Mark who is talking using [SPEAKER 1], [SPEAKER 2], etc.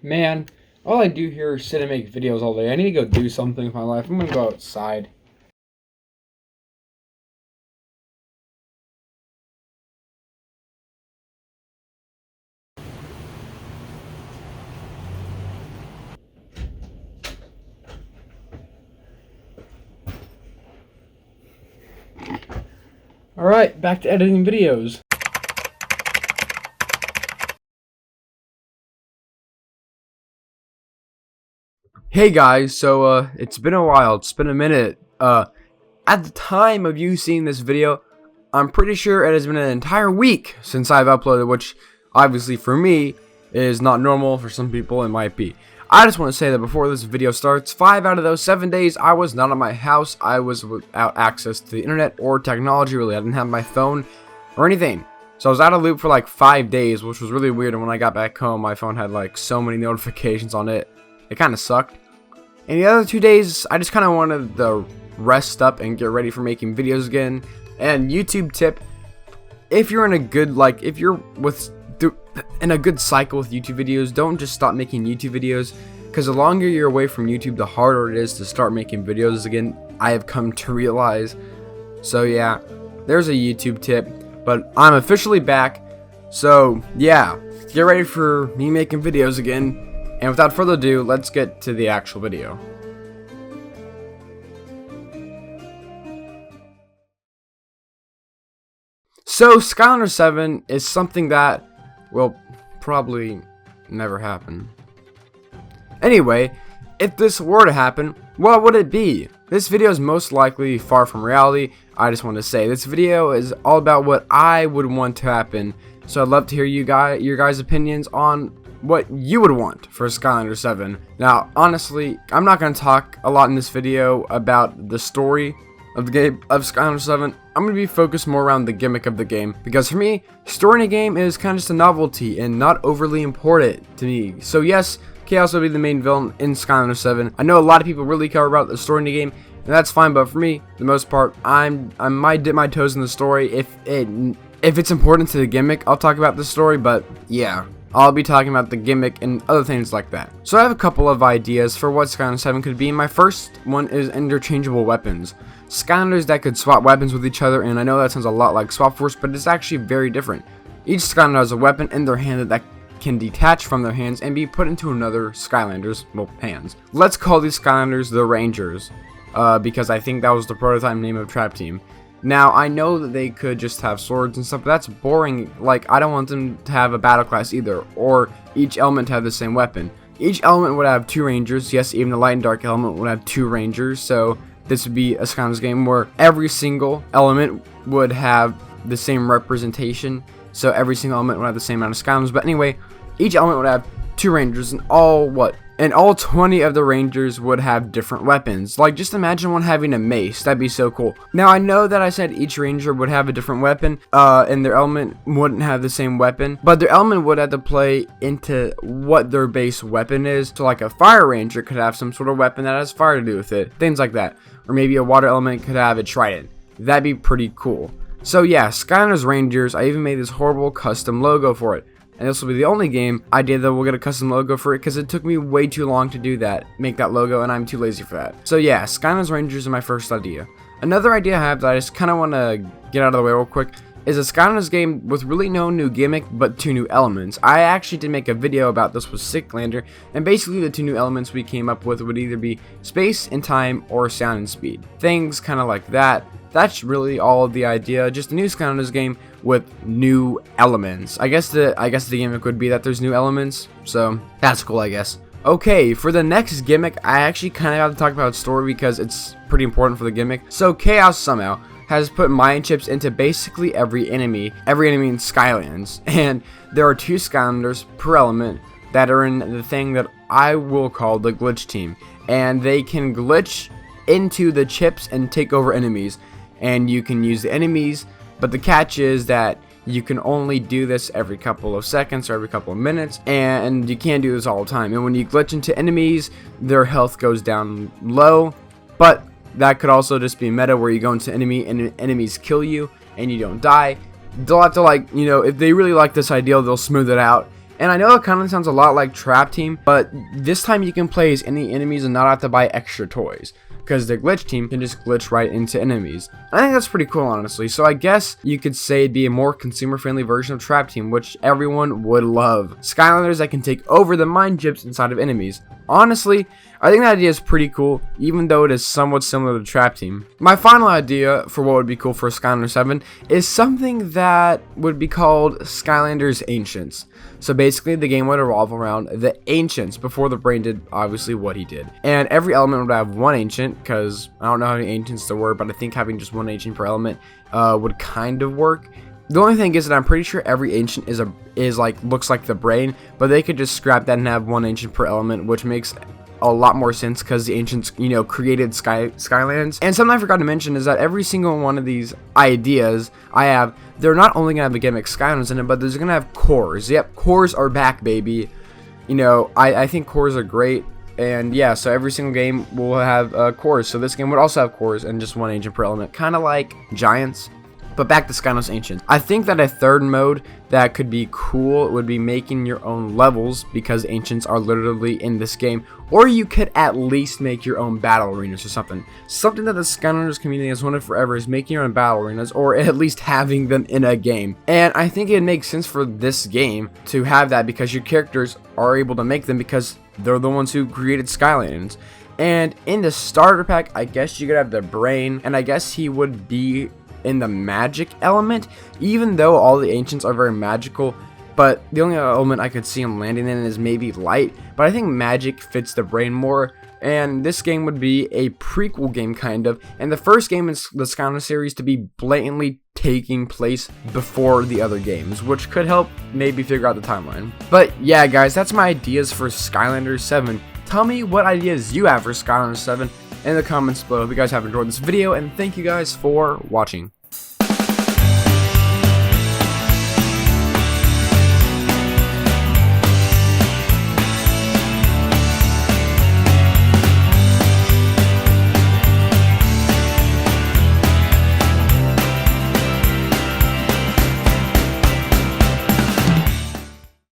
[SPEAKER 1] Man, all I do here is sit and make videos all day. I need to go do something with my life. I'm gonna go outside. Alright, back to editing videos. Hey guys, so it's been a while, it's been a minute. At the time of you seeing this video, I'm pretty sure it has been an entire week since I've uploaded, which obviously for me is not normal. For some people it might be. I just want to say that before this video starts, 5 out of those 7 days I was not at my house. I was without access to the internet or technology, really. I didn't have my phone or anything. So I was out of loop for like 5 days, which was really weird, and when I got back home my phone had like so many notifications on it. It kind of sucked. And the other 2 days, I just kind of wanted to rest up and get ready for making videos again. And YouTube tip, if you're in a good, in a good cycle with YouTube videos, don't just stop making YouTube videos, because the longer you're away from YouTube, the harder it is to start making videos again. I have come to realize. So yeah, there's a YouTube tip, but I'm officially back. So yeah, get ready for me making videos again. And without further ado, let's get to the actual video. So, Skylanders 7 is something that will probably never happen. Anyway, if this were to happen, what would it be? This video is most likely far from reality. I just want to say this video is all about what I would want to happen. So I'd love to hear your guys' opinions on what you would want for Skylanders 7. Now, honestly, I'm not going to talk a lot in this video about the story of the game of Skylanders 7. I'm going to be focused more around the gimmick of the game, because for me, story in a game is kind of just a novelty and not overly important to me. So yes, Chaos will be the main villain in Skylanders 7. I know a lot of people really care about the story in the game, and that's fine, but for me, the most part, I might dip my toes in the story. If it's important to the gimmick, I'll talk about the story, but yeah, I'll be talking about the gimmick and other things like that. So I have a couple of ideas for what Skylanders 7 could be. My first one is interchangeable weapons. Skylanders that could swap weapons with each other, and I know that sounds a lot like Swap Force, but it's actually very different. Each Skylander has a weapon in their hand that can detach from their hands and be put into another Skylander's, hands. Let's call these Skylanders the Rangers, because I think that was the prototype name of Trap Team. Now, I know that they could just have swords and stuff, but that's boring. Like, I don't want them to have a battle class either, or each element to have the same weapon. Each element would have 2 Rangers. Yes, even the light and dark element would have 2 Rangers, so this would be a Skylanders game where every single element would have the same representation, so every single element would have the same amount of Skylanders. But anyway, each element would have 2 Rangers, and all 20 of the Rangers would have different weapons. Like, just imagine one having a mace. That'd be so cool. Now, I know that I said each Ranger would have a different weapon, and their element wouldn't have the same weapon, but their element would have to play into what their base weapon is. So, like, a Fire Ranger could have some sort of weapon that has fire to do with it. Things like that. Or maybe a water element could have a trident. That'd be pretty cool. So, yeah, Skylanders Rangers, I even made this horrible custom logo for it. And this will be the only game I did that will get a custom logo for it, because it took me way too long to do that, make that logo, and I'm too lazy for that. So yeah, Skylanders Rangers is my first idea. Another idea I have that I just kind of want to get out of the way real quick is a Skylanders game with really no new gimmick, but 2 new elements. I actually did make a video about this with Sicklander, and basically the 2 new elements we came up with would either be space and time, or sound and speed. Things kind of like that. That's really all of the idea, just a new Skylanders game with new elements. I guess the gimmick would be that there's new elements, so that's cool, I guess. Okay, for the next gimmick, I actually kind of have to talk about story because it's pretty important for the gimmick. So Chaos somehow has put mine chips into basically every enemy in Skylands, and there are 2 Skylanders per element that are in the thing that I will call the glitch team, and they can glitch into the chips and take over enemies. And you can use the enemies, but the catch is that you can only do this every couple of seconds or every couple of minutes, and you can't do this all the time. And when you glitch into enemies, their health goes down low, but that could also just be meta where you go into enemy and enemies kill you and you don't die. They'll have to, like, you know, if they really like this idea, they'll smooth it out And I know it kind of sounds a lot like Trap Team, but this time you can play as any enemies and not have to buy extra toys, because the glitch team can just glitch right into enemies. I think that's pretty cool, honestly. So I guess you could say it'd be a more consumer-friendly version of Trap Team, which everyone would love. Skylanders that can take over the mind chips inside of enemies. Honestly, I think that idea is pretty cool, even though it is somewhat similar to Trap Team. My final idea for what would be cool for Skylanders 7 is something that would be called Skylanders Ancients. So basically, the game would revolve around the Ancients before the brain did, obviously, what he did. And every element would have one Ancient, because I don't know how many Ancients there were, but I think having just one Ancient per element would kind of work. The only thing is that I'm pretty sure every ancient looks like the brain, but they could just scrap that and have one ancient per element, which makes a lot more sense because the ancients, created Skylands. And something I forgot to mention is that every single one of these ideas I have, they're not only gonna have a gimmick Skylands in it, but there's gonna have cores. Yep, cores are back, baby. I think cores are great. And yeah, so every single game will have cores. So this game would also have cores and just one ancient per element, kind of like Giants. But back to Skylanders Ancients. I think that a third mode that could be cool would be making your own levels, because Ancients are literally in this game. Or you could at least make your own battle arenas or something. Something that the Skylanders community has wanted forever is making your own battle arenas, or at least having them in a game. And I think it makes sense for this game to have that, because your characters are able to make them because they're the ones who created Skylands. And in the starter pack, I guess you could have the brain, and I guess he would be in the magic element, even though all the ancients are very magical. But the only element I could see him landing in is maybe light, but I think magic fits the brain more. And this game would be a prequel game, kind of, and the first game in the Skylanders series to be blatantly taking place before the other games, which could help maybe figure out the timeline. But yeah, guys, that's my ideas for Skylanders 7. Tell me what ideas you have for Skylanders 7 in the comments below. If you guys have enjoyed this video, and thank you guys for watching.